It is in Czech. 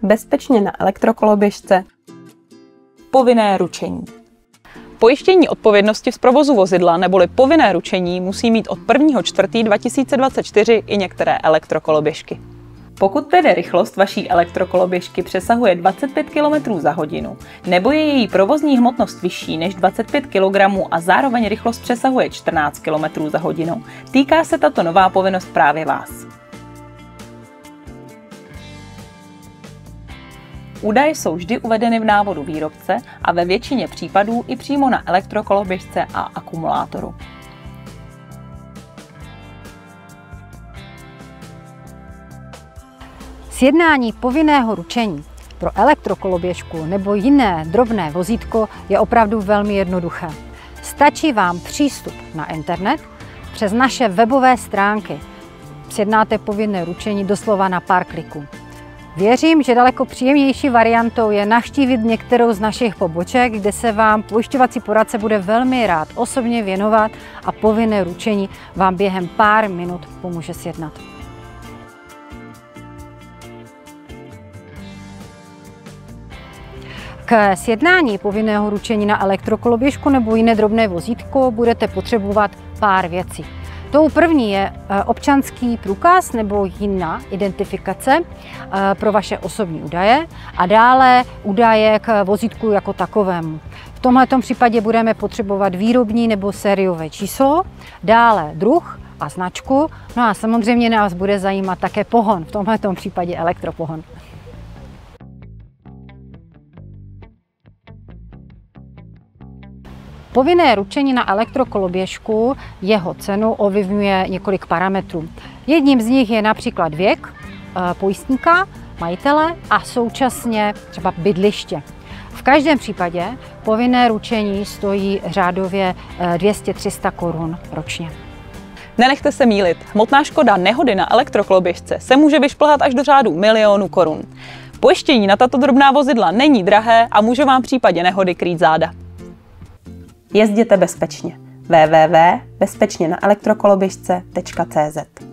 Bezpečně na elektrokoloběžce. Povinné ručení. Pojištění odpovědnosti z provozu vozidla neboli povinné ručení musí mít od 1.4.2024 i některé elektrokoloběžky. Pokud tedy rychlost vaší elektrokoloběžky přesahuje 25 km za hodinu, nebo je její provozní hmotnost vyšší než 25 kg a zároveň rychlost přesahuje 14 km za hodinu, týká se tato nová povinnost právě vás. Údaje jsou vždy uvedeny v návodu výrobce a ve většině případů i přímo na elektrokoloběžce a akumulátoru. Sjednání povinného ručení pro elektrokoloběžku nebo jiné drobné vozítko je opravdu velmi jednoduché. Stačí vám přístup na internet, přes naše webové stránky sjednáte povinné ručení doslova na pár kliků. Věřím, že daleko příjemnější variantou je navštívit některou z našich poboček, kde se vám pojišťovací poradce bude velmi rád osobně věnovat a povinné ručení vám během pár minut pomůže sjednat. K sjednání povinného ručení na elektrokoloběžku nebo jiné drobné vozítko budete potřebovat pár věcí. Tou první je občanský průkaz nebo jiná identifikace pro vaše osobní údaje a dále údaje k vozítku jako takovému. V tomto případě budeme potřebovat výrobní nebo sériové číslo, dále druh a značku, no a samozřejmě nás bude zajímat také pohon, v tomto případě elektropohon. Povinné ručení na elektrokoloběžku, jeho cenu ovlivňuje několik parametrů. Jedním z nich je například věk pojistníka, majitele a současně třeba bydliště. V každém případě povinné ručení stojí řádově 200–300 korun ročně. Nenechte se mýlit, hmotná škoda nehody na elektrokoloběžce se může vyšplhat až do řádu milionů korun. Pojištění na tato drobná vozidla není drahé a může vám v případě nehody krýt záda. Jezděte bezpečně. www.bezpečněnaelektrokoloběžce.cz